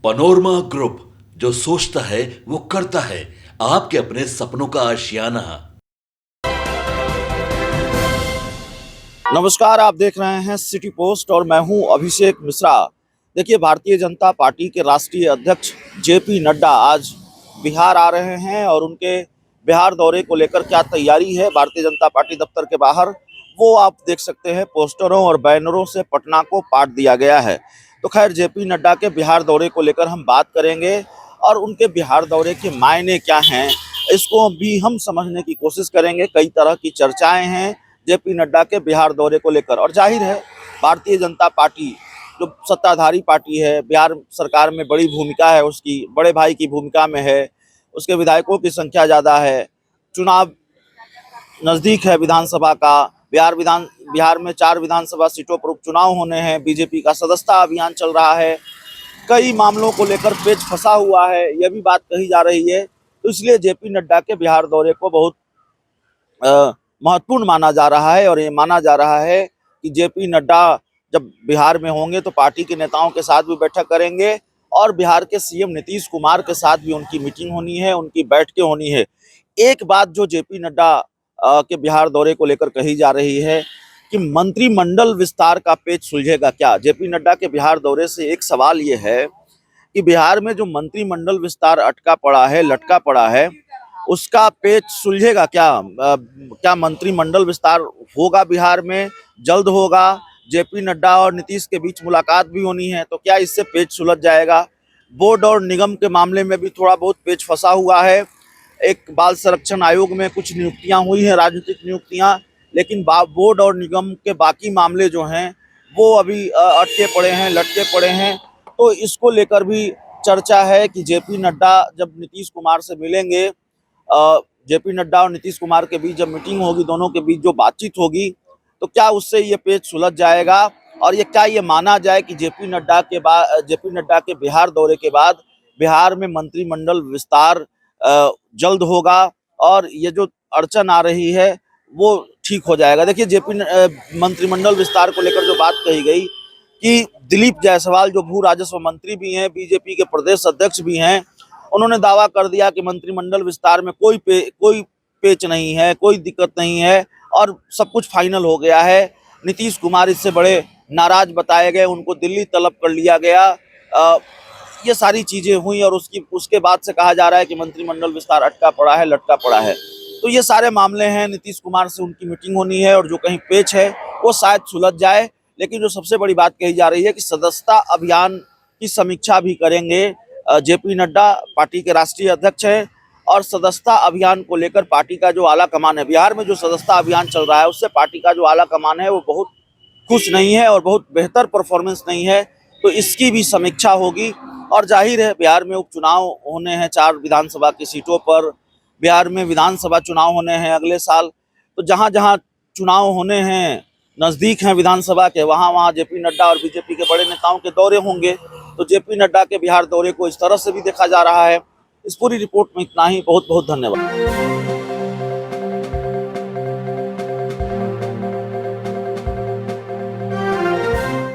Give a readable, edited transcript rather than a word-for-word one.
Panorama group, जो सोचता है वो करता है। आपके अपने सपनों का आशियाना। नमस्कार, आप देख रहे हैं सिटी पोस्ट और मैं हूं अभिषेक मिश्रा। देखिए, भारतीय जनता पार्टी के राष्ट्रीय अध्यक्ष जेपी नड्डा आज बिहार आ रहे हैं और उनके बिहार दौरे को लेकर क्या तैयारी है भारतीय जनता पार्टी दफ्तर के बाहर, वो आप देख सकते हैं। पोस्टरों और बैनरों से पटना को पाट दिया गया है। तो खैर, जेपी नड्डा के बिहार दौरे को लेकर हम बात करेंगे और उनके बिहार दौरे के मायने क्या हैं, इसको भी हम समझने की कोशिश करेंगे। कई तरह की चर्चाएं हैं जेपी नड्डा के बिहार दौरे को लेकर, और जाहिर है भारतीय जनता पार्टी जो सत्ताधारी पार्टी है, बिहार सरकार में बड़ी भूमिका है उसकी, बड़े भाई की भूमिका में है, उसके विधायकों की संख्या ज़्यादा है, चुनाव नज़दीक है विधानसभा का। बिहार में 4 विधानसभा सीटों पर उपचुनाव होने हैं, बीजेपी का सदस्यता अभियान चल रहा है, कई मामलों को लेकर पेच फंसा हुआ है, यह भी बात कही जा रही है। तो इसलिए जेपी नड्डा के बिहार दौरे को बहुत महत्वपूर्ण माना जा रहा है और ये माना जा रहा है कि जेपी नड्डा जब बिहार में होंगे तो पार्टी के नेताओं के साथ भी बैठक करेंगे और बिहार के सीएम नीतीश कुमार के साथ भी उनकी मीटिंग होनी है, उनकी बैठकें होनी है। एक बात जो जेपी नड्डा के बिहार दौरे को लेकर कही जा रही है कि मंत्रिमंडल विस्तार का पेच सुलझेगा क्या। जेपी नड्डा के बिहार दौरे से एक सवाल ये है कि बिहार में जो मंत्रिमंडल विस्तार अटका पड़ा है, लटका पड़ा है, उसका पेच सुलझेगा क्या। क्या मंत्रिमंडल विस्तार होगा बिहार में, जल्द होगा। जेपी नड्डा और नीतीश के बीच मुलाकात भी होनी है, तो क्या इससे पेच सुलझ जाएगा। बोर्ड और निगम के मामले में भी थोड़ा बहुत पेच फंसा हुआ है। एक बाल संरक्षण आयोग में कुछ नियुक्तियां हुई हैं, राजनीतिक नियुक्तियां, लेकिन बोर्ड और निगम के बाकी मामले जो हैं वो अभी अटके पड़े हैं, लटके पड़े हैं। तो इसको लेकर भी चर्चा है कि जेपी नड्डा जब नीतीश कुमार से मिलेंगे, जेपी नड्डा और नीतीश कुमार के बीच जब मीटिंग होगी, दोनों के बीच जो बातचीत होगी, तो क्या उससे ये पेच सुलझ जाएगा और ये माना जाए कि जेपी नड्डा के बिहार दौरे के बाद बिहार में मंत्रिमंडल विस्तार जल्द होगा और ये जो अड़चन आ रही है वो ठीक हो जाएगा। देखिए, मंत्रिमंडल विस्तार को लेकर जो बात कही गई कि दिलीप जायसवाल जो भू राजस्व मंत्री भी हैं, बीजेपी के प्रदेश अध्यक्ष भी हैं, उन्होंने दावा कर दिया कि मंत्रिमंडल विस्तार में कोई पेच नहीं है, कोई दिक्कत नहीं है और सब कुछ फाइनल हो गया है। नीतीश कुमार इससे बड़े नाराज बताए गए, उनको दिल्ली तलब कर लिया गया। ये सारी चीजें हुई और उसके बाद से कहा जा रहा है कि मंत्रिमंडल विस्तार अटका पड़ा है, लटका पड़ा है। तो ये सारे मामले हैं। नीतीश कुमार से उनकी मीटिंग होनी है और जो कहीं पेच है वो शायद सुलझ जाए। लेकिन जो सबसे बड़ी बात कही जा रही है कि सदस्यता अभियान की समीक्षा भी करेंगे जेपी नड्डा, पार्टी के राष्ट्रीय अध्यक्ष हैं, और सदस्यता अभियान को लेकर पार्टी का जो आला कमान है, बिहार में जो सदस्यता अभियान चल रहा है उससे पार्टी का जो आला कमान है वो बहुत खुश नहीं है और बहुत बेहतर परफॉर्मेंस नहीं है। तो इसकी भी समीक्षा होगी और जाहिर है बिहार में उपचुनाव होने हैं 4 विधानसभा की सीटों पर। बिहार में विधानसभा चुनाव होने हैं अगले साल। तो जहां जहां चुनाव होने हैं, नज़दीक हैं विधानसभा के, वहां वहां जेपी नड्डा और बीजेपी के बड़े नेताओं के दौरे होंगे। तो जेपी नड्डा के बिहार दौरे को इस तरह से भी देखा जा रहा है। इस पूरी रिपोर्ट में इतना ही। बहुत बहुत धन्यवाद।